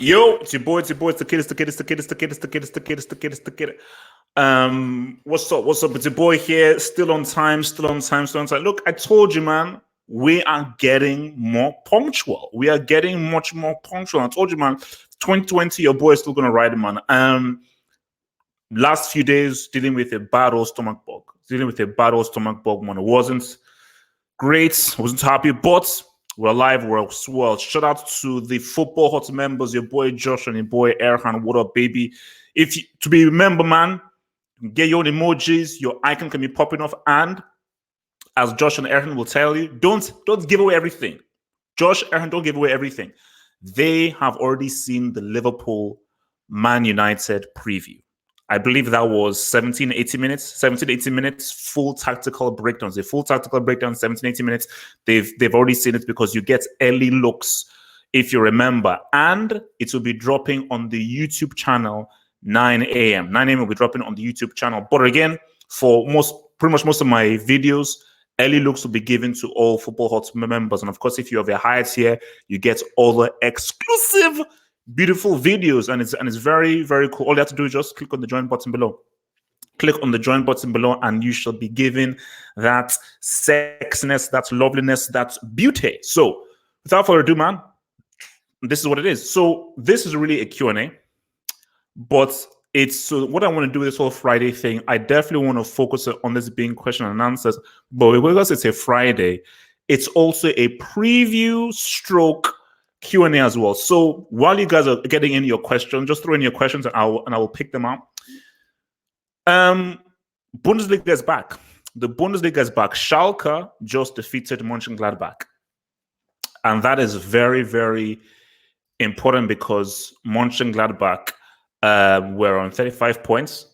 Yo, it's the kid, it's the kid. What's up? What's up? It's your boy here, still on time. Look, I told you, man, we are getting more punctual. We are getting much more punctual. I told you, man, 2020, your boy is still gonna ride it, man. Last few days dealing with a bad old stomach bug. Man. It wasn't great. I wasn't happy, but we're live. We're swell. Shout out to the Football Hot members, your boy Josh and your boy Erhan. What up, baby? If you, to be a member, man, get your own emojis. Your icon can be popping off. And as Josh and Erhan will tell you, don't give away everything. Josh, Erhan, don't give away everything. They have already seen the Liverpool Man United preview. I believe that was 17, 18 minutes, full tactical breakdowns. A full tactical breakdown, 17, 18 minutes. They've already seen it because you get early looks, if you remember. And it will be dropping on the YouTube channel 9 a.m. 9 a.m. will be dropping on the YouTube channel. But again, for pretty much most of my videos, early looks will be given to all Football Hot members. And of course, if you have a higher tier, you get all the exclusive beautiful videos, and it's very, very cool. All you have to do is just click on the join button below. And you shall be given that sexiness, that loveliness, that beauty. So without further ado, man, this is what it is. So this is really a Q&A, but so what I want to do this whole Friday thing, I definitely want to focus on this being question and answers, but because it's a Friday, it's also a preview stroke Q&A as well. So while you guys are getting in your questions, just throw in your questions and I will pick them out. Bundesliga is back. The Bundesliga is back. Schalke just defeated Mönchengladbach. And that is very, very important because Mönchengladbach were on 35 points.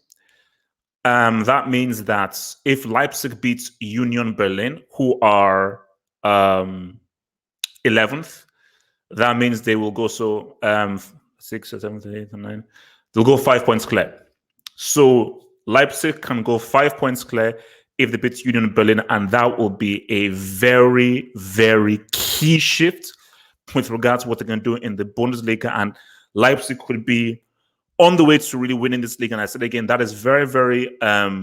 That means that if Leipzig beats Union Berlin, who are 11th, that means they will go 6 or 7 8 and 9. They'll go 5 points clear. So Leipzig can go 5 points clear if they beat Union Berlin, and that will be a very, very key shift with regards to what they're going to do in the Bundesliga. And Leipzig could be on the way to really winning this league. And I said again, that is very, very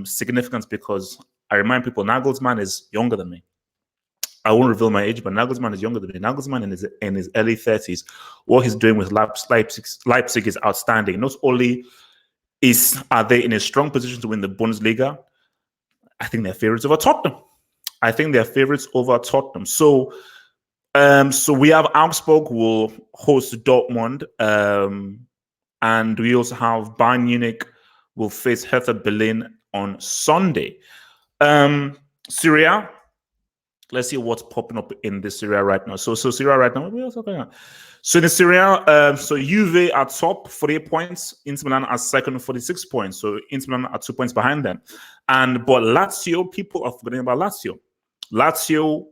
significant because I remind people Nagelsmann is younger than me. I won't reveal my age, but Nagelsmann is younger than me. Nagelsmann in his early 30s. What he's doing with Leipzig is outstanding. Not only are they in a strong position to win the Bundesliga, I think they're favorites over Tottenham. So, so we have Augsburg will host Dortmund, and we also have Bayern Munich will face Hertha Berlin on Sunday. Syria. Let's see what's popping up in the Serie A right now. So Serie A right now, what else going on? So in the Serie A, so Juve are top, 48 points. Inter Milan are second, 46 points. So Inter Milan are 2 points behind them. But Lazio, people are forgetting about Lazio. Lazio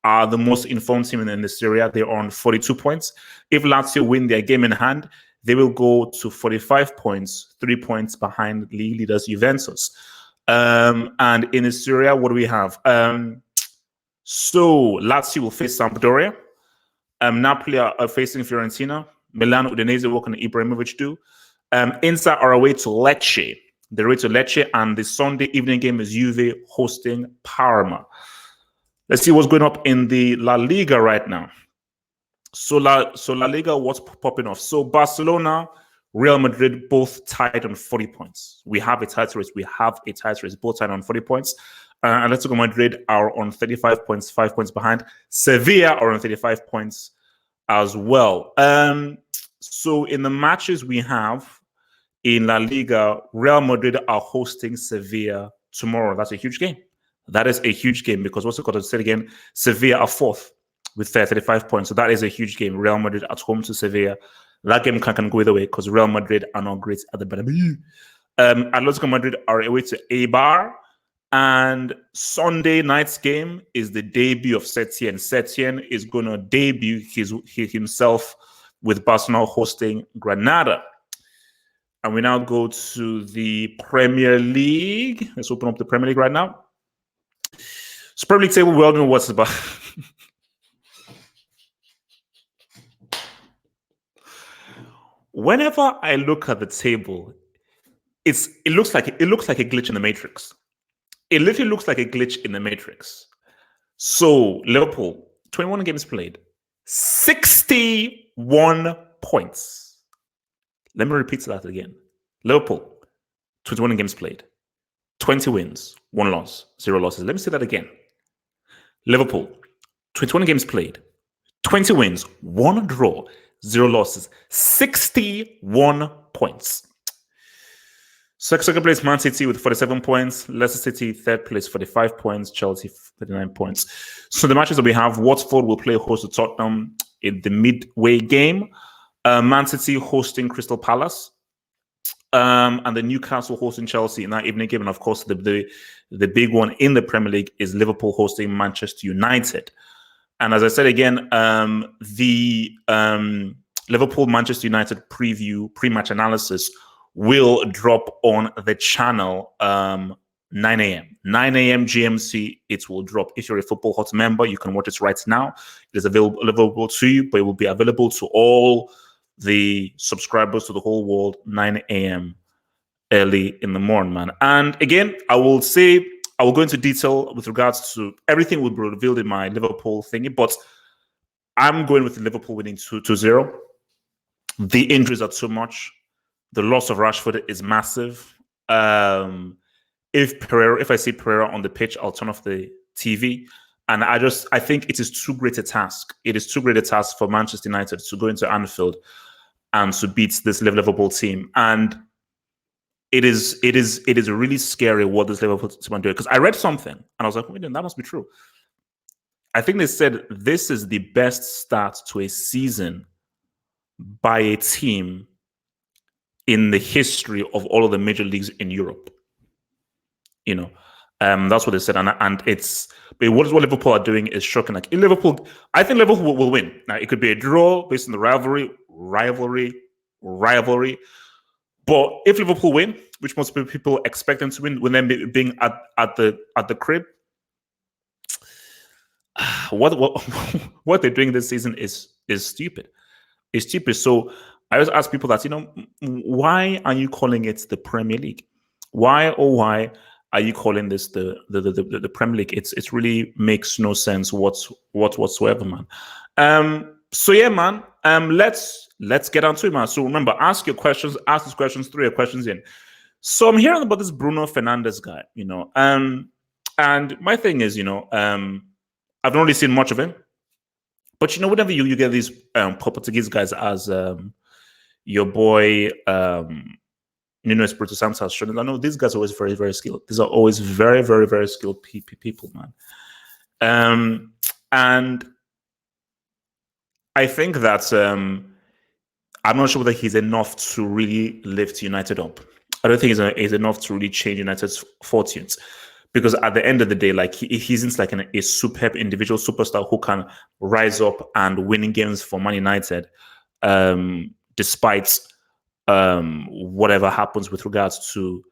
are the most informed team in the Serie A. They're on 42 points. If Lazio win their game in hand, they will go to 45 points, 3 points behind league leaders Juventus. And in the Serie A, what do we have? So Lazio will face Sampdoria. Napoli are facing Fiorentina. Milan, Udinese, what can Ibrahimovic do? Inter are away to Lecce. They're away to Lecce, and the Sunday evening game is Juve hosting Parma. Let's see what's going up in the La Liga right now. So La Liga, what's popping off? So Barcelona, Real Madrid, both tied on 40 points. We have a tight race. Both tied on 40 points. Atletico Madrid are on 35 points, 5 points behind. Sevilla are on 35 points as well. So in the matches we have in La Liga, Real Madrid are hosting Sevilla tomorrow. That's a huge game. That is a huge game because what's it called? To say it again, Sevilla are 4th with 35 points. So that is a huge game. Real Madrid at home to Sevilla. That game can go either way because Real Madrid are not great at the Bernabeu. Atletico Madrid are away to Eibar. And Sunday night's game is the debut of Setien. Setien is going to debut himself with Barcelona hosting Granada. And we now go to the Premier League. Let's open up the Premier League right now. So Premier League table, we all know what's about. Whenever I look at the table, it looks like a glitch in the matrix. It literally looks like a glitch in the matrix. So Liverpool, 21 games played, 61 points. Let me repeat that again. Liverpool, 21 games played, 20 wins, 1 loss, 0 losses. Let me say that again. Liverpool, 21 games played, 20 wins, 1 draw, 0 losses, 61 points. Second place, Man City with 47 points. Leicester City, third place, 45 points. Chelsea, 39 points. So the matches that we have, Watford will play host to Tottenham in the midway game. Man City hosting Crystal Palace. And the Newcastle hosting Chelsea in that evening game. And of course, the big one in the Premier League is Liverpool hosting Manchester United. And as I said again, the Liverpool-Manchester United preview, pre-match analysis will drop on the channel 9 a.m. 9 a.m. GMT, it will drop. If you're a Football Hot member, you can watch it right now. It is available to you, but it will be available to all the subscribers to the whole world 9 a.m. early in the morning, man. And again, I will go into detail with regards to everything will be revealed in my Liverpool thingy, but I'm going with Liverpool winning 2-0. The injuries are too much. The loss of Rashford is massive. If I see Pereira on the pitch, I'll turn off the TV. And I think it is too great a task. It is too great a task for Manchester United to go into Anfield and to beat this Liverpool team. And it is really scary what this Liverpool team are doing. Because I read something and I was like, wait, that must be true. I think they said this is the best start to a season by a team in the history of all of the major leagues in Europe. That's what they said, and but what Liverpool are doing is shocking. Like in Liverpool, I think Liverpool will win. Now it could be a draw based on the rivalry. But if Liverpool win, which most people expect them to win, when them being at the crib, what they're doing this season is stupid. It's stupid. So I always ask people that, why are you calling it the Premier League? Why are you calling this the Premier League? It really makes no sense whatsoever, man. So yeah, man. Let's get on to it, man. So remember, ask your questions, ask these questions, throw your questions in. So I'm hearing about this Bruno Fernandes guy, and my thing is, I've not really seen much of him. But whenever you get these Portuguese guys as your boy Nuno Espirito Santo has shown, I know these guys are always very, very skilled. These are always very, very, very skilled people, man. And I think that I'm not sure whether he's enough to really lift United up. I don't think he's enough to really change United's fortunes. Because at the end of the day, like he isn't like a superb individual superstar who can rise up and winning games for Man United, despite whatever happens with regards to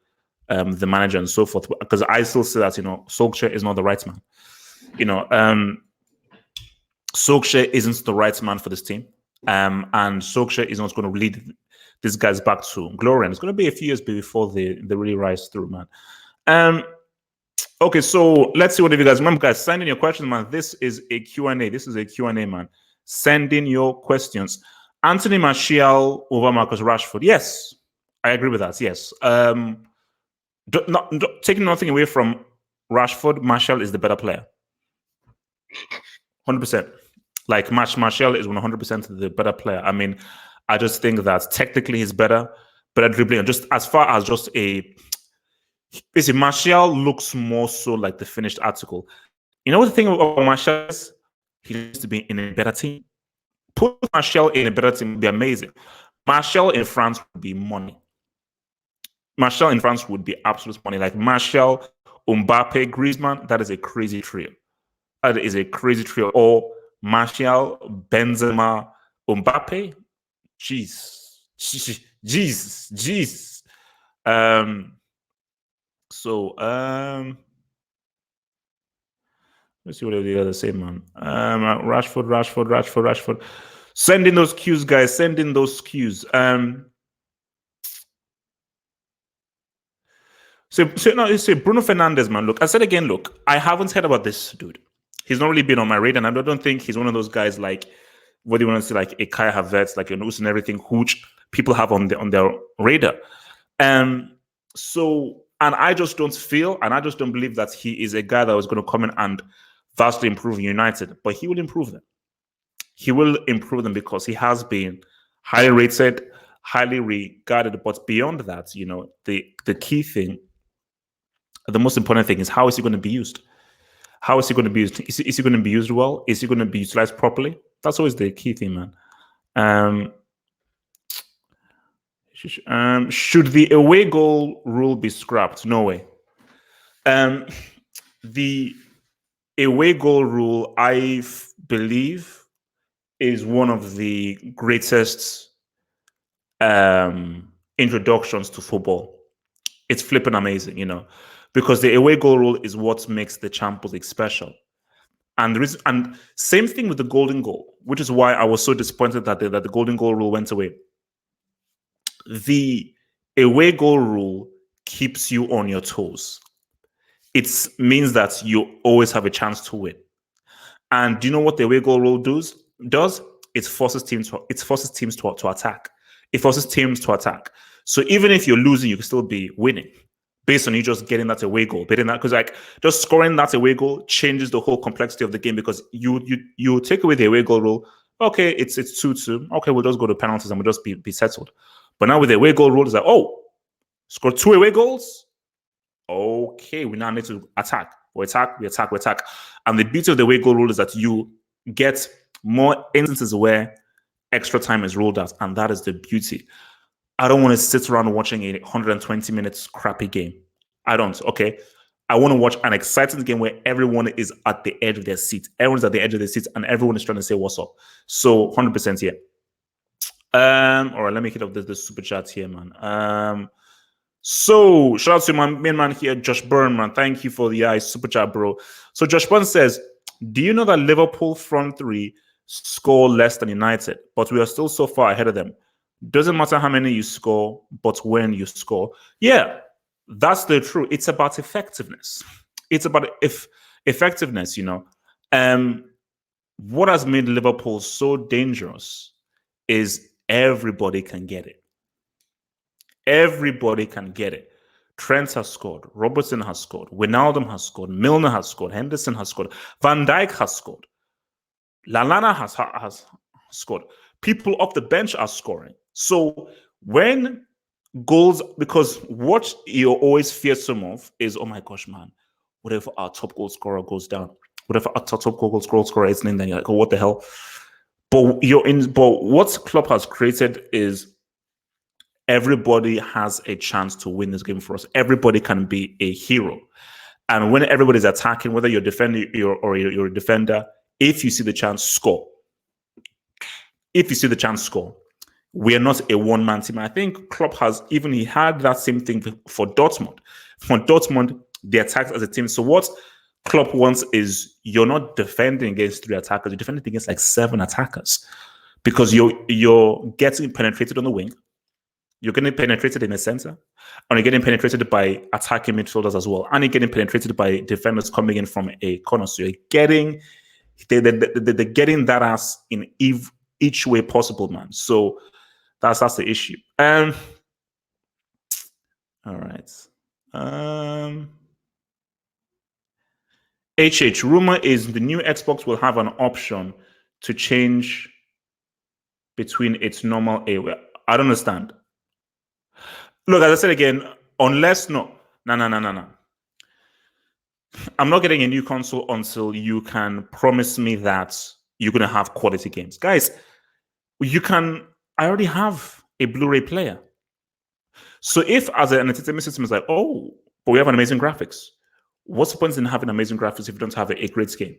the manager and so forth. Because I still say that Solskjaer is not the right man. Solskjaer isn't the right man for this team, and Solskjaer is not going to lead these guys back to glory. And it's going to be a few years before they really rise through, man. Okay, so let's see what you guys remember, guys. Send in your questions, man. This is a Q&A. This is a Q&A, man. Send in your questions. Anthony Martial over Marcus Rashford. Yes, I agree with that. Yes. Taking nothing away from Rashford, Martial is the better player. 100%. Like Martial is 100% the better player. I mean, I just think that technically he's better dribbling. And just as far as just basically, Martial looks more so like the finished article. You know what the thing about Martial is? He needs to be in a better team. Put Martial in a better team would be amazing. Martial in France would be money. Martial in France would be absolute money. Like Martial, Mbappe, Griezmann, that is a crazy trio. That is a crazy trio. Or Martial, Benzema, Mbappe. Jeez. So, let's see what the other say, man. Rashford. Send in those cues, guys. Send in those cues. So Bruno Fernandes, man. Look, I said again, look, I haven't heard about this dude. He's not really been on my radar, and I don't think he's one of those guys like, what do you want to say, like a Kai Havertz, like an Us and everything, which people have on their radar. So, and I just don't feel, and I just don't believe that he is a guy that was going to come in and vastly improve United, but he will improve them. He will improve them because he has been highly rated, highly regarded. But beyond that, you know, the key thing, the most important thing is how is he going to be used? How is he going to be used? Is he going to be used well? Is he going to be utilized properly? That's always the key thing, man. Should the away goal rule be scrapped? No way. The away goal rule, I believe, is one of the greatest introductions to football. It's flipping amazing, you know, because the away goal rule is what makes the Champions League special. And there is, and same thing with the golden goal, which is why I was so disappointed that the golden goal rule went away. The away goal rule keeps you on your toes. It means that you always have a chance to win. And do you know what the away goal rule does? It forces teams to attack. It forces teams to attack. So even if you're losing, you can still be winning based on you just getting that away goal. Because like just scoring that away goal changes the whole complexity of the game, because you take away the away goal rule. Okay, it's 2-2. Okay, we'll just go to penalties and we'll just be settled. But now with the away goal rule, it's like, oh, score 2 away goals. Okay, we now need to attack. We attack. And the beauty of the away goal rule is that you get more instances where extra time is ruled out, and that is the beauty. I don't want to sit around watching a 120 minutes crappy game. I don't. Okay, I want to watch an exciting game where everyone is at the edge of their seat. Everyone's at the edge of their seat, and everyone is trying to say what's up. So 100% here. All right, let me hit up the super chat here, man. So shout out to my main man here, Josh Byrne, man. Thank you for the super chat, bro. So Josh Byrne says, do you know that Liverpool front three score less than United, but we are still so far ahead of them? Doesn't matter how many you score, but when you score. Yeah, that's the truth. It's about effectiveness. It's about effectiveness, you know. What has made Liverpool so dangerous is everybody can get it. Everybody can get it. Trent has scored. Robertson has scored. Wijnaldum has scored. Milner has scored. Henderson has scored. Van Dijk has scored. Lallana has scored. People off the bench are scoring. So when goals, because what you always fear some of is, oh my gosh, man, what if our top goal scorer goes down? What if our top goal scorer isn't in there? You're like, oh, what the hell? But what Klopp has created is everybody has a chance to win this game for us. Everybody can be a hero. And when everybody's attacking, whether you're defending or you're a defender, if you see the chance, score. If you see the chance, score. We are not a one-man team. I think Klopp he had that same thing for Dortmund. For Dortmund, they attacked as a team. So what Klopp wants is you're not defending against 3 attackers, you're defending against like 7 attackers. Because you're getting penetrated on the wing, you're getting penetrated in the center, and you're getting penetrated by attacking midfielders as well. And you're getting penetrated by defenders coming in from a corner. So you're getting they're getting that ass in each way possible, man. So that's the issue. All right. Rumor is the new Xbox will have an option to change between its normal area. I don't understand. Look, as I said again, unless no. I'm not getting a new console until you can promise me that you're going to have quality games. Guys, I already have a Blu-ray player. So if as an entertainment system is like, oh, but we have an amazing graphics. What's the point in having amazing graphics if you don't have a great game?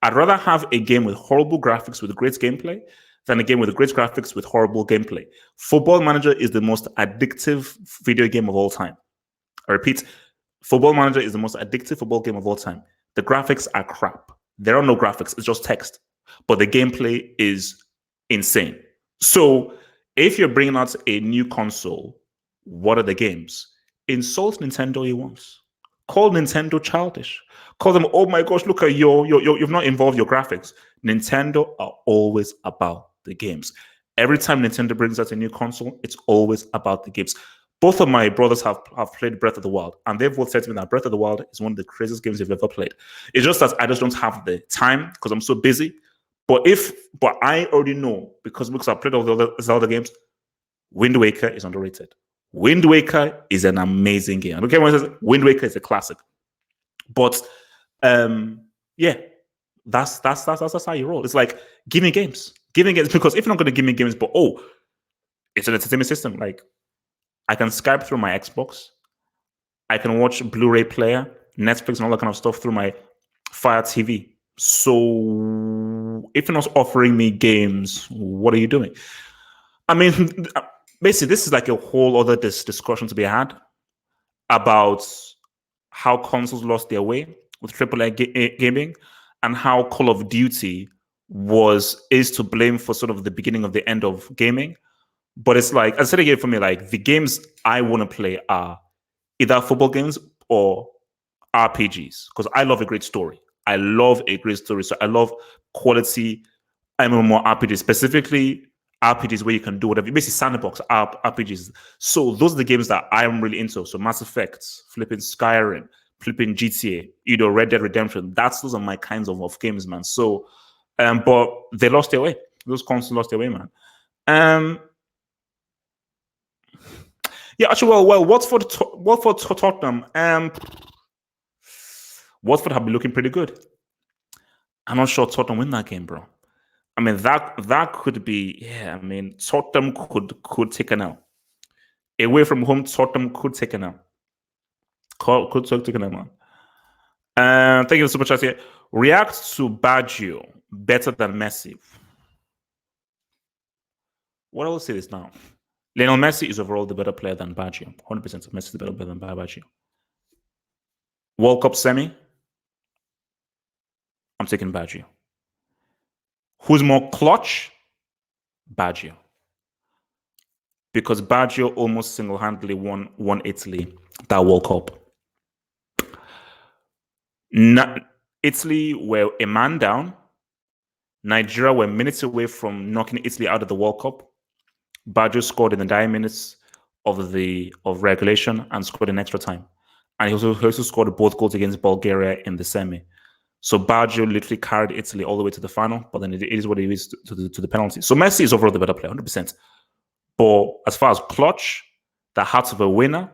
I'd rather have a game with horrible graphics with great gameplay than a game with great graphics with horrible gameplay. Football Manager is the most addictive video game of all time. I repeat, Football Manager is the most addictive football game of all time. The graphics are crap. There are no graphics. It's just text. But the gameplay is insane. So if you're bringing out a new console, what are the games? Insult Nintendo you once. Call Nintendo childish. Call them, oh my gosh, look at you've not involved your graphics. Nintendo are always about the games. Every time Nintendo brings out a new console, it's always about the games. Both of my brothers have played Breath of the Wild, and they've both said to me that Breath of the Wild is one of the craziest games they've ever played. It's just that I just don't have the time because I'm so busy. But I already know because I've played all the other Zelda games, Wind Waker is underrated. Wind Waker is an amazing game. I don't care what it says, Wind Waker is a classic. But yeah, that's how you roll. It's like give me games. Because if you're not going to give me games, but it's an entertainment system. Like I can Skype through my Xbox. I can watch Blu-ray player, Netflix, and all that kind of stuff through my Fire TV. So if you're not offering me games, what are you doing? I mean, basically, this is like a whole other discussion to be had about how consoles lost their way with AAA gaming and how Call of Duty is to blame for sort of the beginning of the end of gaming. But it's like, I said again, for me, like the games I want to play are either football games or RPGs because I love a great story. I love a great story. So I love quality MMORPGs, specifically RPGs where you can do whatever. Basically, sandbox RPGs. So those are the games that I'm really into. So Mass Effect, flipping Skyrim, flipping GTA, Red Dead Redemption. Those are my kinds of games, man. So, but they lost their way. Those consoles lost their way, man. Yeah, actually, well, Watford, Tottenham. Watford have been looking pretty good. I'm not sure Tottenham win that game, bro. I mean, that could be, yeah. I mean, Tottenham could take an L. Away from home, Tottenham could take an L. Could take an L, man. Thank you for the super chat here. React to Baggio better than Messi. What I will say is now. Lionel Messi is overall the better player than Baggio. 100% of Messi is the better player than Baggio. World Cup semi, I'm taking Baggio. Who's more clutch? Baggio. Because Baggio almost single-handedly won Italy that World Cup. Italy were a man down. Nigeria were minutes away from knocking Italy out of the World Cup. Baggio scored in the dying minutes of regulation and scored in extra time. And he also scored both goals against Bulgaria in the semi. So Baggio literally carried Italy all the way to the final, but then it is what it is to the penalty. So Messi is overall the better player, 100%. But as far as clutch, the heart of a winner,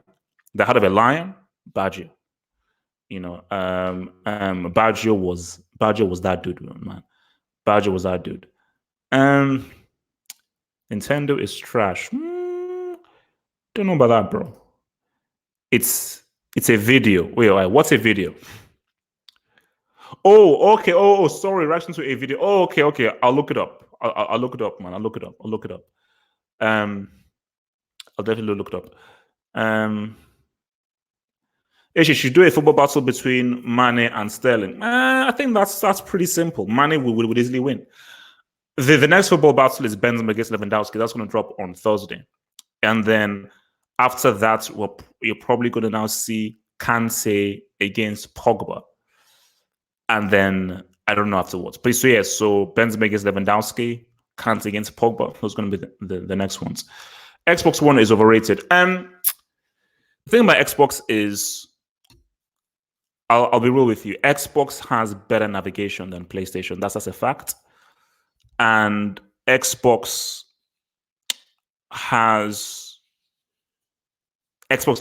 the heart of a lion, Baggio. Baggio was that dude, man. Baggio was that dude. Nintendo is trash. Don't know about that, bro. It's a video. Wait, what's a video? Oh, okay. Oh, sorry. Reaction to a video. Oh, okay. I'll look it up. I'll look it up, man. I'll look it up. I'll definitely look it up. She should do a football battle between Mane and Sterling. I think that's pretty simple. Mane would easily win. The next football battle is Benzema against Lewandowski. That's going to drop on Thursday. And then after that, you're probably going to now see Kante against Pogba. And then I don't know afterwards. But so Benzema against Lewandowski, Kante against Pogba. Those are going to be the next ones. Xbox One is overrated. The thing about Xbox is, I'll be real with you. Xbox has better navigation than PlayStation. That's a fact. And Xbox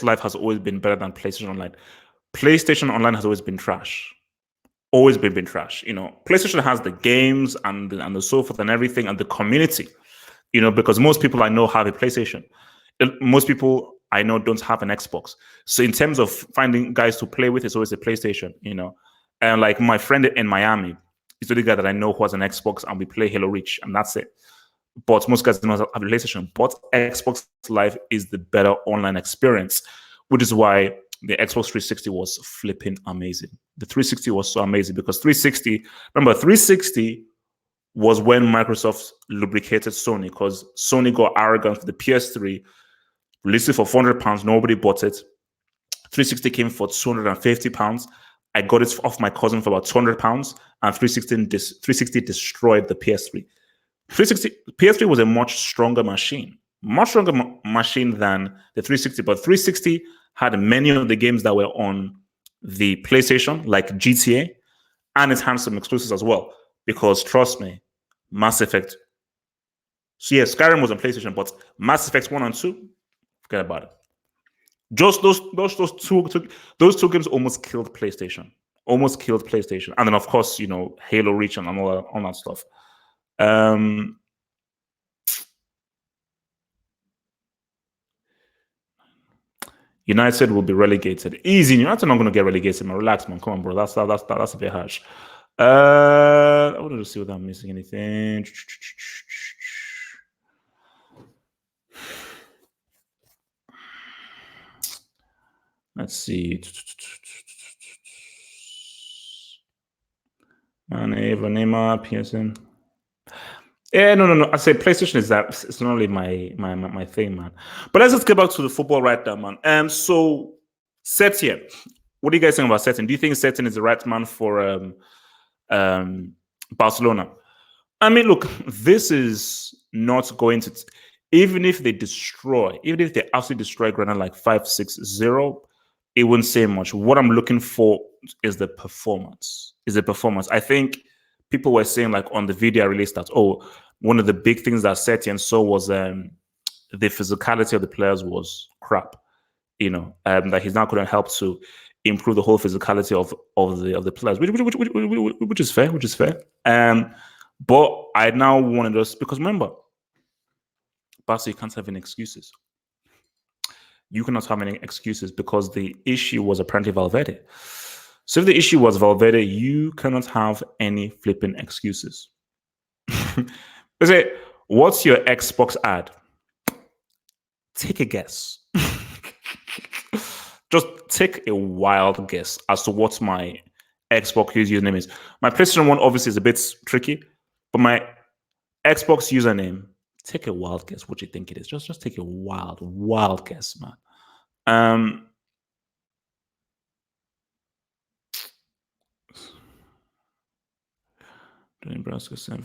Live has always been better than PlayStation Online. PlayStation Online has always been trash. Always been trash. PlayStation has the games and the so forth and everything and the community. Because most people I know have a PlayStation. Most people I know don't have an Xbox. So in terms of finding guys to play with, it's always a PlayStation. And like my friend in Miami, he's the only guy that I know who has an Xbox, and we play Halo Reach, and that's it. But most guys don't have a PlayStation. But Xbox Live is the better online experience, which is why the Xbox 360 was flipping amazing. The 360 was so amazing because 360 was when Microsoft lubricated Sony, because Sony got arrogant with the PS3, released it for £400, nobody bought it. 360 came for £250. I got it off my cousin for about £200, and 360 destroyed the PS3. 360 PS3 was a much stronger machine, machine than the 360. But 360 had many of the games that were on the PlayStation, like GTA, and it had some exclusives as well. Because trust me, Mass Effect. So yeah, Skyrim was on PlayStation, but Mass Effect 1 and 2, forget about it. Just those two games almost killed PlayStation. Almost killed PlayStation. And then of course, Halo Reach and all that stuff. United will be relegated. Easy. United not going to get relegated, man. Relax, man. Come on, bro. That's a bit harsh. I wanted to see whether I'm missing anything. Let's see. Mane, Vanema, PSN. Yeah, no. I say PlayStation is that. It's not really my thing, man. But let's just get back to the football right now, man. So Setien, what do you guys think about Setien? Do you think Setien is the right man for Barcelona? I mean, look, this is not going to. Even if they absolutely destroy Granada like 5-6-0, it wouldn't say much. What I'm looking for is the performance. I think people were saying, like, on the video I released, that one of the big things that Setien saw was the physicality of the players was crap. That he's not going to help to improve the whole physicality of the players, which is fair. But I now want to just, because remember, Barca, you can't have any excuses. You cannot have any excuses because the issue was apparently Valverde. So if the issue was Valverde, you cannot have any flipping excuses. They say, what's your Xbox ad? Take a guess. Just take a wild guess as to what my Xbox username is. My PlayStation one obviously is a bit tricky, but my Xbox username, take a wild guess what you think it is. Just take a wild guess, man.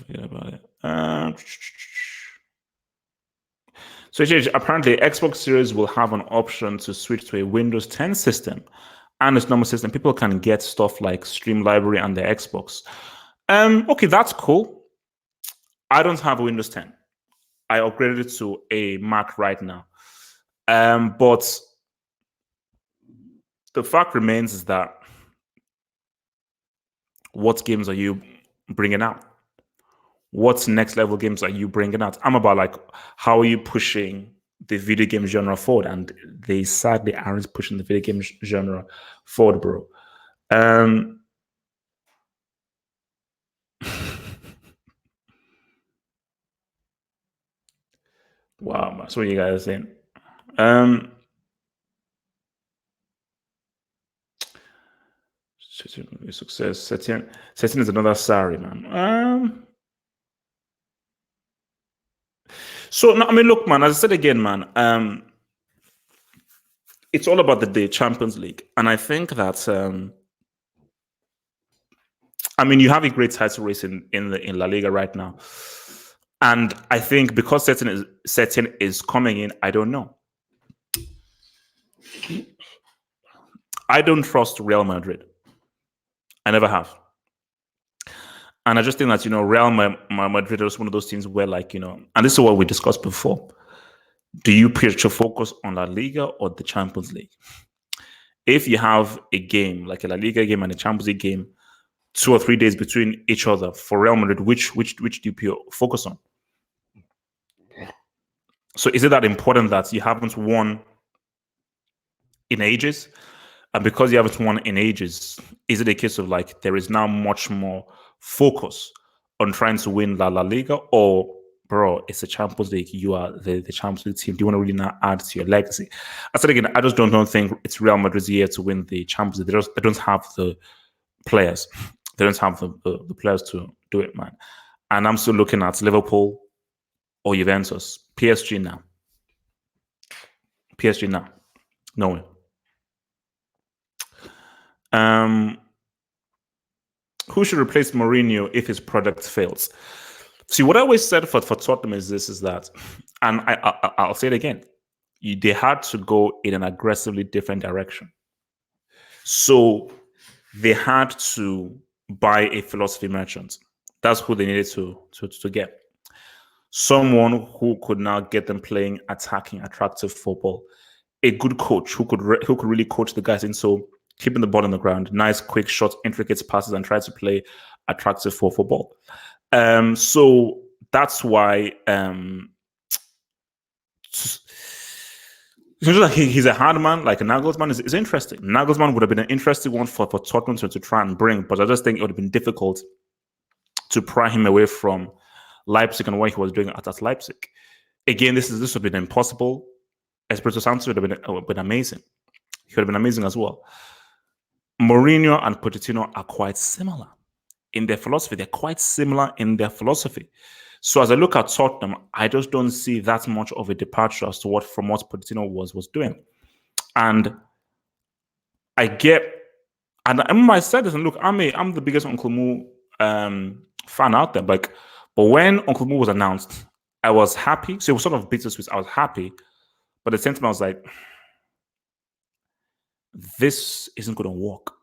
Forget about it. So apparently Xbox Series will have an option to switch to a Windows 10 system and its normal system. People can get stuff like Stream Library and their Xbox. Okay, that's cool. I don't have a Windows 10. I upgraded it to a Mac right now. But the fact remains is that what games are you bringing out? What next level games are you bringing out? I'm about, like, how are you pushing the video game genre forward? And they sadly aren't pushing the video game genre forward, bro. Wow, that's what you guys are saying. Success. Setien is another sorry, man. So no, I mean, look, man, as I said again, man, it's all about the Champions League. And I think that I mean, you have a great title race in La Liga right now. And I think because Setien is coming in, I don't know. I don't trust Real Madrid. I never have. And I just think that, Real Madrid is one of those teams where, like, and this is what we discussed before. Do you put your focus on La Liga or the Champions League? If you have a game, like a La Liga game and a Champions League game, 2 or 3 days between each other, for Real Madrid, which do you focus on? So is it that important that you haven't won in ages? And because you haven't won in ages, is it a case of, like, there is now much more focus on trying to win La Liga? Or, bro, it's the Champions League. You are the Champions League team. Do you want to really now add to your legacy? I said again, I just don't think it's Real Madrid's year to win the Champions League. They don't have the players. They don't have the players to do it, man. And I'm still looking at Liverpool or Juventus. PSG now. PSG now. No way. Who should replace Mourinho if his product fails? See, what I always said for Tottenham is this, is that, and I'll say it again, they had to go in an aggressively different direction. So they had to buy a philosophy merchant. That's who they needed to get. Someone who could now get them playing attacking, attractive football. A good coach who could really coach the guys into keeping the ball on the ground, nice, quick shots, intricate passes, and try to play attractive football. So that's why he's a hard man. Like Nagelsmann is interesting. Nagelsmann would have been an interesting one for Tottenham to try and bring, but I just think it would have been difficult to pry him away from Leipzig and what he was doing at Leipzig. Again, this would have been impossible. Espirito Santo would have been amazing. He would have been amazing as well. Mourinho and Pochettino are quite similar in their philosophy. They're quite similar in their philosophy. So as I look at Tottenham, I just don't see that much of a departure as to what Pochettino was doing. And I get, and I remember I said this, and look, I'm the biggest Uncle Mo fan out there. But when Uncle Mo was announced, I was happy. So it was sort of bittersweet. I was happy, but at the same time I was like, this isn't going to work.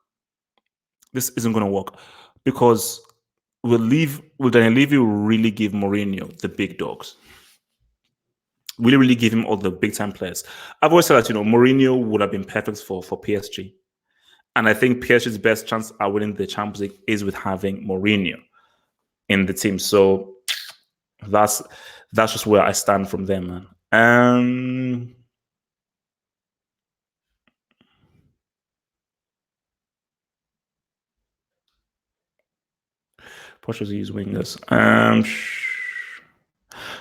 This isn't going to work because will Daniel Levy really give Mourinho the big dogs? Will he really give him all the big time players? I've always said that Mourinho would have been perfect for PSG, and I think PSG's best chance at winning the Champions League is with having Mourinho in the team. So that's just where I stand from there, man. Portuguese wingers.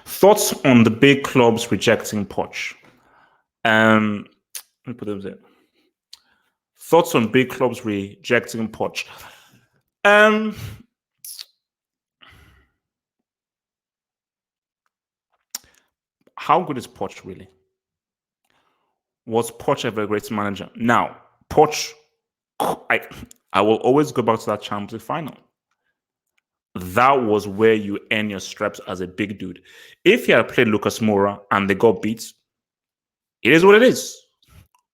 Thoughts on the big clubs rejecting Poch? Let me put them there. Thoughts on big clubs rejecting Poch? How good is Poch really? Was Poch ever a great manager? Now, Poch, I will always go back to that Champions League final. That was where you earn your stripes as a big dude. If you had played Lucas Moura and they got beat, it is what it is.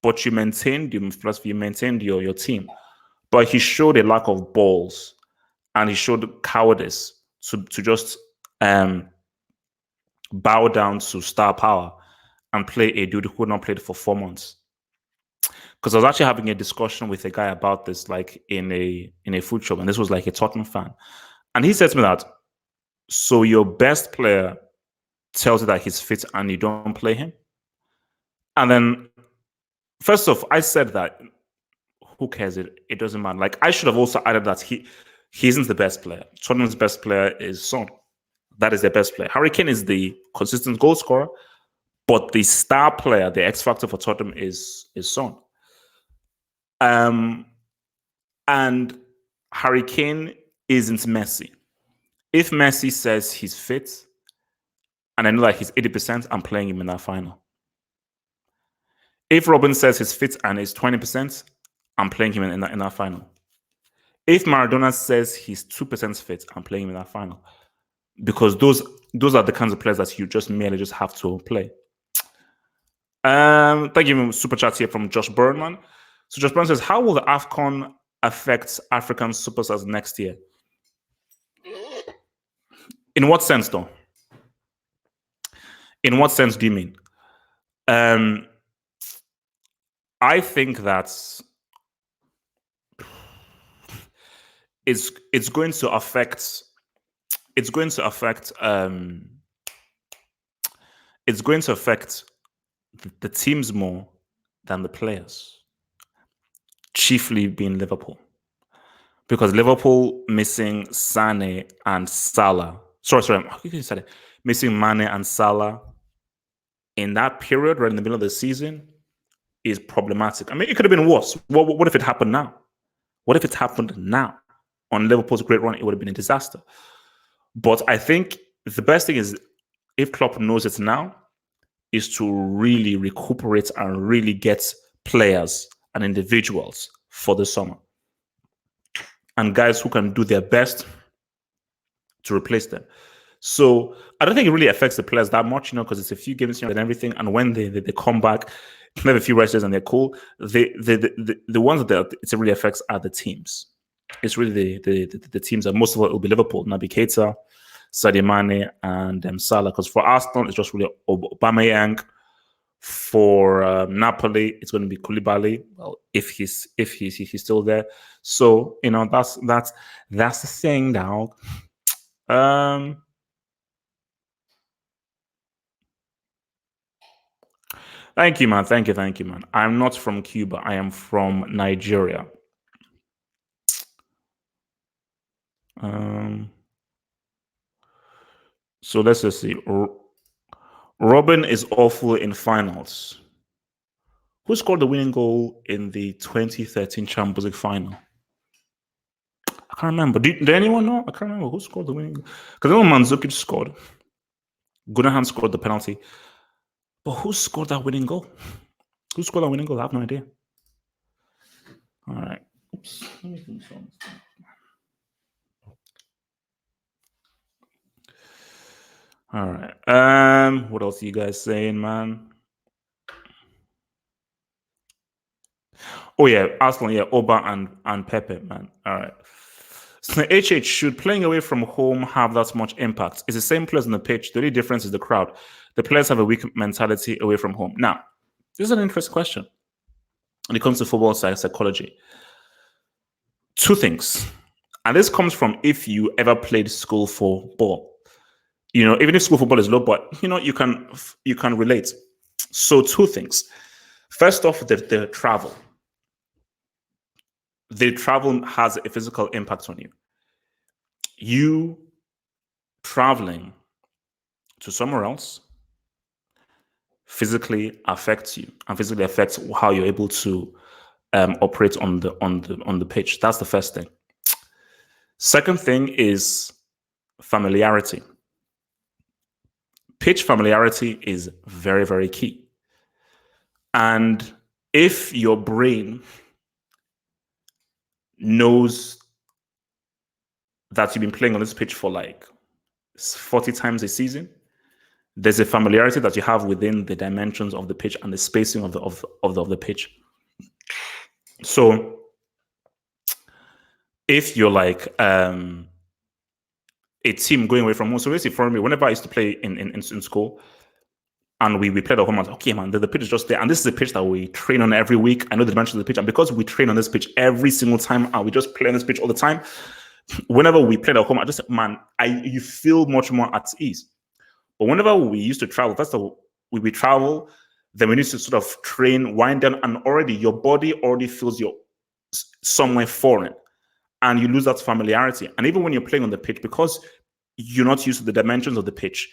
But you maintained your philosophy, you maintained your team. But he showed a lack of balls and he showed cowardice to just bow down to star power and play a dude who had not played for 4 months. Because I was actually having a discussion with a guy about this, like in a food shop, and this was like a Tottenham fan. And he said to me that, so your best player tells you that he's fit and you don't play him? And then, first off, I said that, who cares? It doesn't matter. Like, I should have also added that he isn't the best player. Tottenham's best player is Son. That is their best player. Harry Kane is the consistent goal scorer, but the star player, the X factor for Tottenham is Son. And Harry Kane isn't Messi. If Messi says he's fit, and I know that he's 80%, I'm playing him in that final. If Robin says he's fit and is 20%, I'm playing him in that final. If Maradona says he's 2% fit, I'm playing him in that final. Because those are the kinds of players that you just merely just have to play. Thank you, super chat here from Josh Burnman. So Josh Burnman says, how will the AFCON affect African superstars next year? In what sense, though? In what sense do you mean? I think that it's going to affect the teams more than the players, chiefly being Liverpool. Because Liverpool missing Sane and Salah. Sorry, missing Mane and Salah in that period, right in the middle of the season, is problematic. I mean, it could have been worse. What if it happened now? What if it happened now? On Liverpool's great run, it would have been a disaster. But I think the best thing is, if Klopp knows it now, is to really recuperate and really get players and individuals for the summer, and guys who can do their best to replace them. So I don't think it really affects the players that much, because it's a few games and everything. And when they come back, they have a few resters and they're cool. The ones that it really affects are the teams. It's really the teams, and most of it will be Liverpool, Naby Keita, Sadio Mane, and Salah. Because for Arsenal, it's just really Aubameyang. For Napoli, it's going to be Koulibaly. Well, if he's still there. So that's the thing, dog. Thank you, man. Thank you, man. I'm not from Cuba. I am from Nigeria. So let's just see. Robin is awful in finals. Who scored the winning goal in the 2013 Champions League final? I can't remember. Did anyone know? I can't remember who scored the winning goal. Because I know Mandzukic scored. Gunnahan scored the penalty. But who scored that winning goal? Who scored that winning goal? I have no idea. All right. Oops. Let me do something. All right. What else are you guys saying, man? Oh yeah, Arsenal, yeah, Oba and Pepe, man. All right. So HH, should playing away from home have that much impact? It's the same players on the pitch. The only difference is the crowd. The players have a weak mentality away from home. Now, this is an interesting question when it comes to football psychology. Two things. And this comes from if you ever played school football. Even if school football is low, but you can relate. So two things. First off, the travel. The travel has a physical impact on you. You traveling to somewhere else physically affects you and physically affects how you're able to operate on the pitch. That's the first thing. Second thing is familiarity. Pitch familiarity is very, very key. And if your brain knows that you've been playing on this pitch for like 40 times a season, there's a familiarity that you have within the dimensions of the pitch and the spacing of the pitch. So if you're like a team going away from home, so basically for me, whenever I used to play in school, and we played at home, I was like, okay, man, the pitch is just there. And this is a pitch that we train on every week. I know the dimensions of the pitch. And because we train on this pitch every single time, and we just play on this pitch all the time, whenever we played at home, I just, man, you feel much more at ease. But whenever we used to travel, that's we travel, then we need to sort of train, wind down, and already your body already feels you're somewhere foreign. And you lose that familiarity. And even when you're playing on the pitch, because you're not used to the dimensions of the pitch,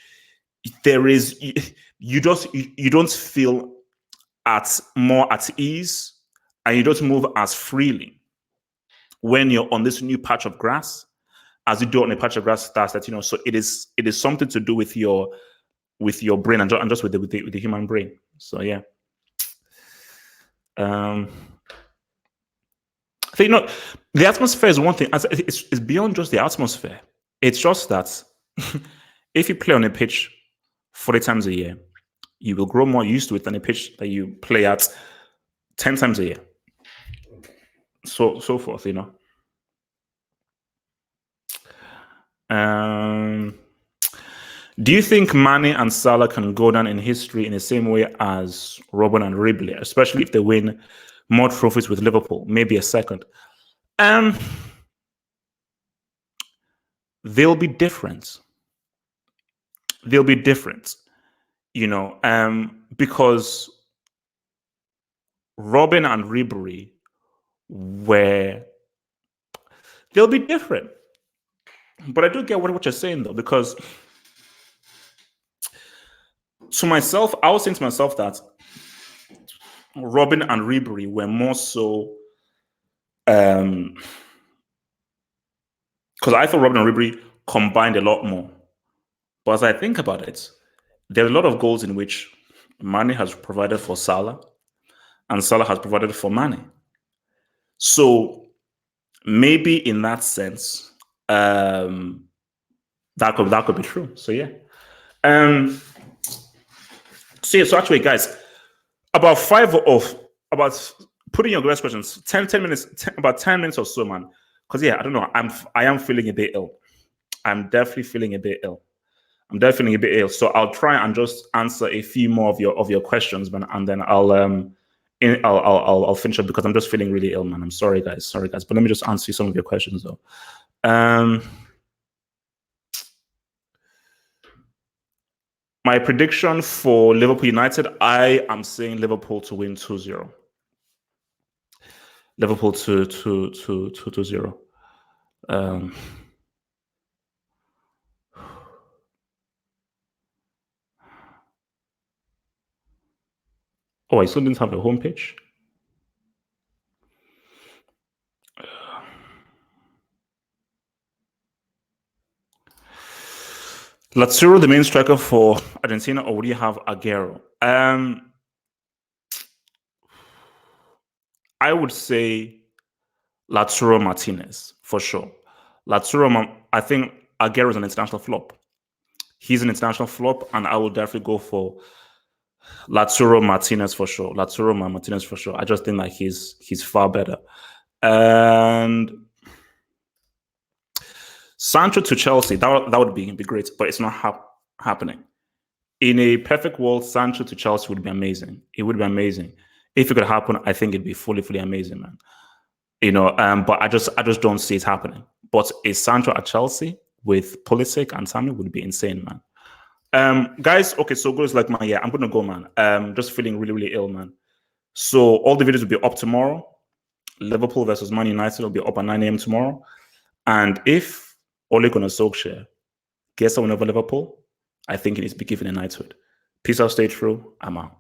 you don't feel more at ease, and you don't move as freely when you're on this new patch of grass as you do on a patch of grass that. So it is something to do with your brain and just with the human brain. So yeah. So, the atmosphere is one thing. It's beyond just the atmosphere. It's just that if you play on a pitch 40 times a year, you will grow more used to it than a pitch that you play at 10 times a year. So forth, Do you think Mane and Salah can go down in history in the same way as Robin and Ribery, especially if they win more trophies with Liverpool, maybe a second? They'll be different. They'll be different, because Robin and Ribery they'll be different. But I do get what you're saying, though, because to myself, I was saying to myself that Robin and Ribery were more so, because I thought Robin and Ribery combined a lot more. But as I think about it, there are a lot of goals in which Mane has provided for Salah, and Salah has provided for Mane. So maybe in that sense, that could be true. So yeah. So actually, guys, about putting your guys' questions, 10 minutes, about 10 minutes or so, man. Because yeah, I don't know. I am feeling a bit ill. I'm definitely feeling a bit ill. So I'll try and just answer a few more of your questions, man, and then I'll finish up because I'm just feeling really ill, man. I'm sorry, guys. But let me just answer some of your questions, though. My prediction for Liverpool United, I am saying Liverpool to win 2-0. Liverpool to 2-0. I still didn't have a homepage. Lazaro, the main striker for Argentina, or would you have Aguero? I would say Lautaro Martinez for sure. I think Aguero is an international flop. He's an international flop, and I would definitely go for Lautaro Martinez for sure. I just think like he's far better. And Sancho to Chelsea, that would be great, but it's not happening. In a perfect world, Sancho to Chelsea would be amazing. It would be amazing. If it could happen, I think it'd be fully amazing, man. But I just don't see it happening. But a Sancho at Chelsea with Pulisic and Sammy would be insane, man. Guys, okay, so goes like I'm gonna go, man. Just feeling really ill, man. So all the videos will be up tomorrow. Liverpool versus Man United will be up at 9 a.m. tomorrow. And if Ole Gunnar Solskjaer gets someone over Liverpool, I think it needs to be given a knighthood. Peace out, stay true. I'm out.